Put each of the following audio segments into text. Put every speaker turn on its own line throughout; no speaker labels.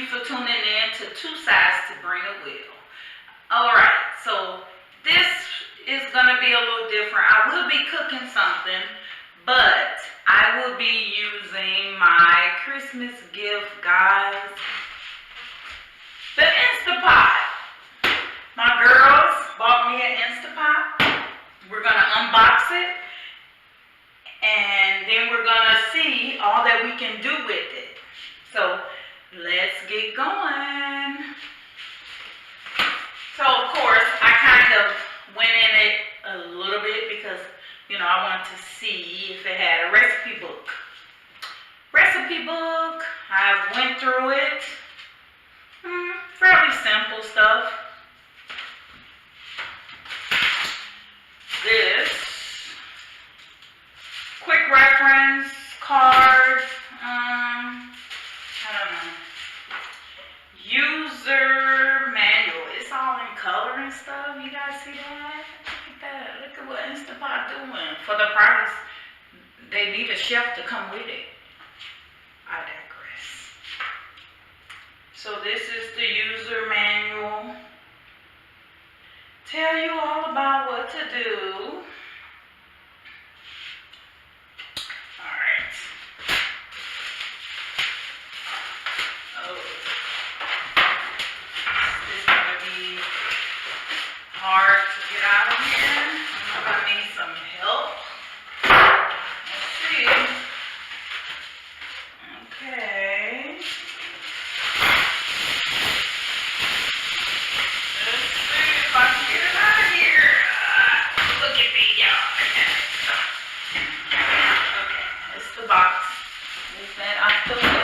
you for tuning in to Two Sides to Bring a Wheel. Alright, so this is going to be a little different. I will be cooking something, but I will be using my Christmas gift, guys. The Instapot. My girls bought me an Instapot. We're going to unbox it, and then we're going to see all that we can do with it. So let's get going. So of course I kind of went in it a little bit because, you know, I wanted to see if it had a recipe book. I went through it. Fairly simple stuff. This quick reference card. I don't know. User manual. It's all in color and stuff. You guys see that? Look at that. Look at what Instapot doing. For the price, they need a chef to come with it. I digress. So this is the user manual. Tell you all about what to do. Hard to get out of here. I'm gonna need some help. Let's see. Okay. Let's see if I can get it out of here. Look at me, y'all. Okay, it's the box. Is that off the way?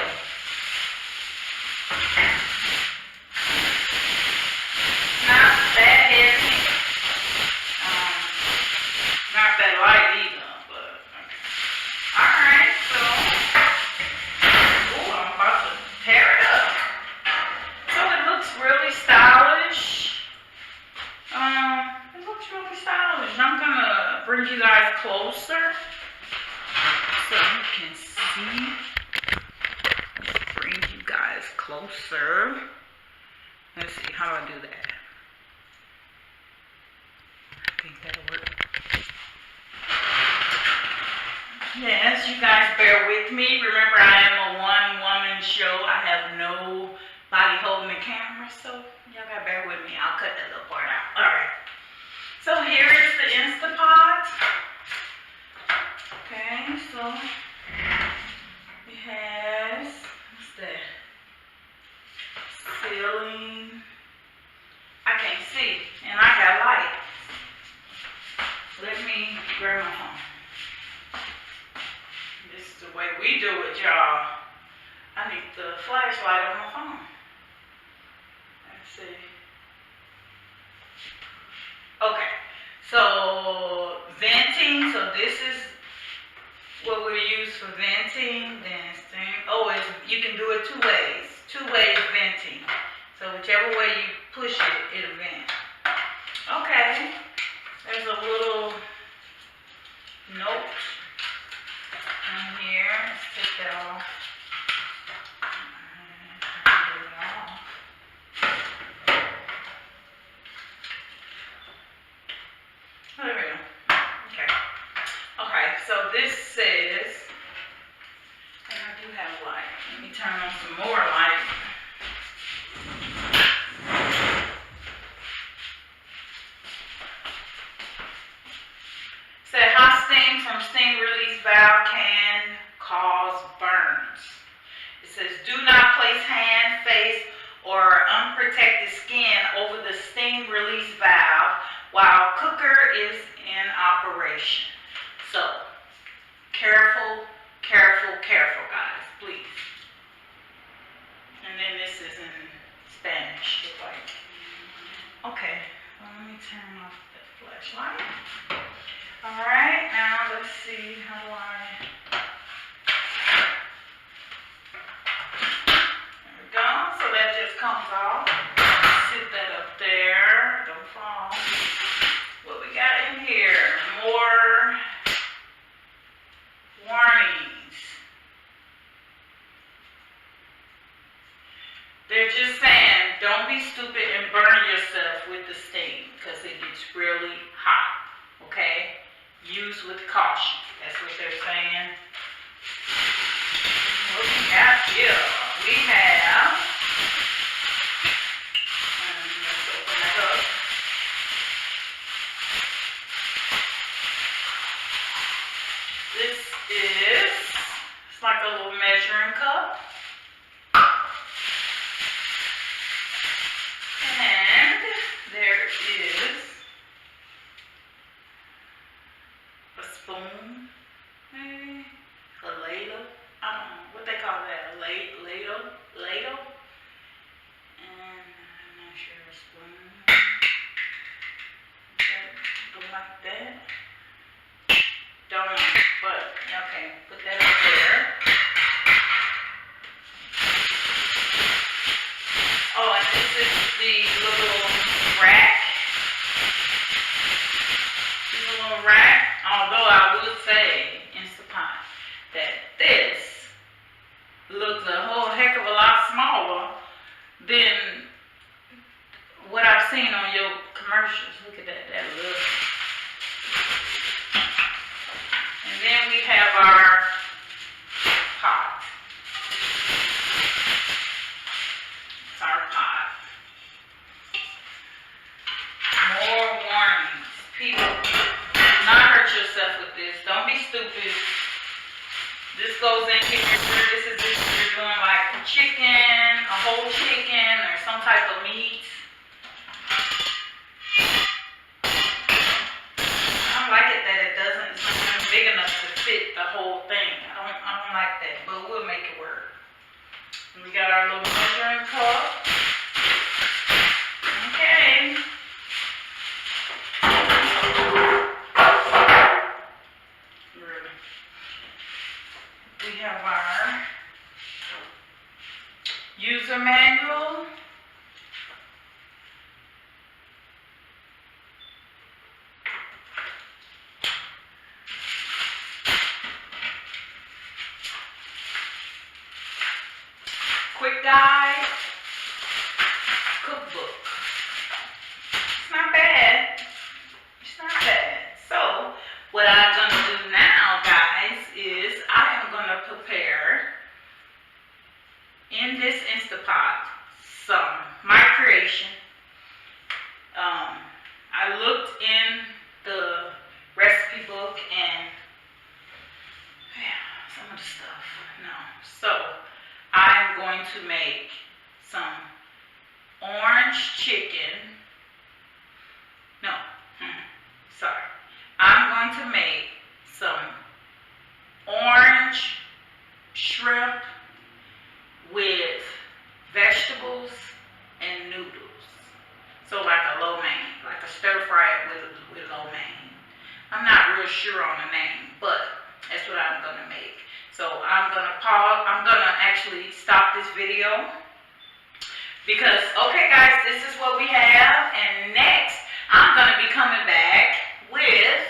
Bring you guys closer so you can see. Bring you guys closer. Let's see, how do I do that? I think that'll work. Yes, you guys bear with me. Remember, I am a one-woman show. I have nobody holding the camera, so y'all gotta bear with me. I'll cut that little part out. All right. So here is the Instapot. Okay, so it has, what's that? Ceiling. I can't see, and I got light. Let me grab my phone. This is the way we do it, y'all. I need the flashlight on my phone. Let's see. Okay, so venting, so this is what we use for venting, dancing. Oh, you can do it two ways. Two ways venting. So whichever way you push it, it'll vent. Okay, there's a little note on here. Let's take that off. There we go. Okay, so this says, and I do have light. Let me turn on some more light. It said hot steam from steam release valve can cause burns. It says do not place hand, face, or unprotected skin over the steam release valve while cooker is in operation. So, careful, guys, please. And then this is in Spanish. Okay, well, let me turn off the flashlight. Alright, now let's see how do I... There we go, so that just comes off. Sit that up there, don't fall. What we got in here? More warnings. They're just saying, don't be stupid and burn yourself with the steam because it gets really hot, okay? Use with caution. That's what they're saying. What we got here? We have, let's open it up. This is, it's like a little measuring cup. And there is a spoon, maybe, a ladle. I don't know what they call that, a ladle. And I'm not sure, a spoon. Does that go like that? Don't know, but okay, put that up there. Oh, and this is the little rack. This is a little rack. Although I would say, Instapot, that this looks a whole heck of a lot smaller than what I've seen on your commercials. Look at that. That looks. And then we have our pot. It's our pot. More warnings. People, do not hurt yourself with this. Don't be stupid. This goes in here. This is if you're doing like chicken, a whole chicken, or some type of meat. I don't like it that it doesn't, it's not big enough to fit the whole thing. I don't like that, but we'll make it work. And we got our little measuring cup. Okay. Really. We have our user manual. Quick guide, cookbook. It's not bad. It's not bad. So, what I'm going to do now, guys, is I am going to prepare in this Instapot my creation. I looked in the recipe book and some of the stuff. No. So, I'm going to make some orange chicken. No, sorry. I'm going to make some orange shrimp with vegetables and noodles. So like a lo mein, like a stir fry with lo mein. I'm not real sure on the name, but that's what I'm going to make. So I'm going to pause, I'm going to actually stop this video because, okay guys, this is what we have, and next I'm going to be coming back with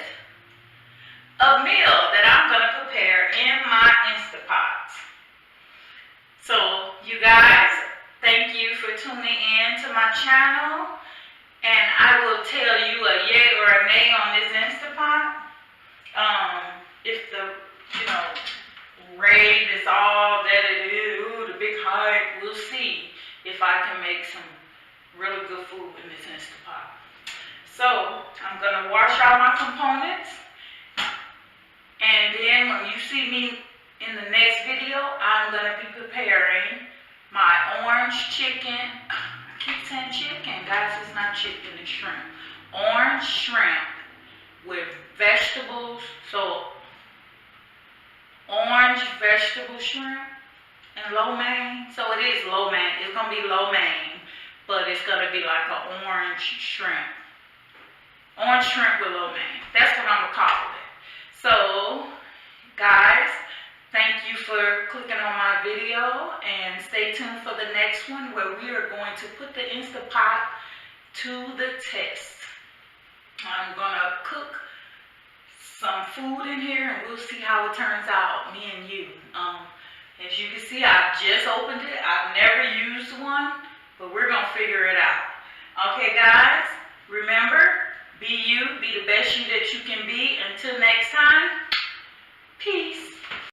a meal that I'm going to prepare in my Instapot. So you guys, thank you for tuning in to my channel, and I will tell you a yay or a nay on this Instapot. If the, rave is all that it is, ooh, the big hype, we'll see if I can make some really good food in this Instapot. So, I'm going to wash all my components, and then when you see me in the next video, I'm going to be preparing my orange chicken. I keep saying chicken, guys, it's not chicken, it's shrimp. Orange shrimp with vegetables, so orange vegetable shrimp and lo mein. So it is lo mein. It's going to be lo mein, but it's going to be like an orange shrimp. Orange shrimp with lo mein. That's what I'm going to call it. So, guys, thank you for clicking on my video, and stay tuned for the next one where we are going to put the Instapot to the test. I'm going to cook some food in here and we'll see how it turns out, me and you. As you can see, I just opened it. I've never used one, but we're going to figure it out. Okay, guys?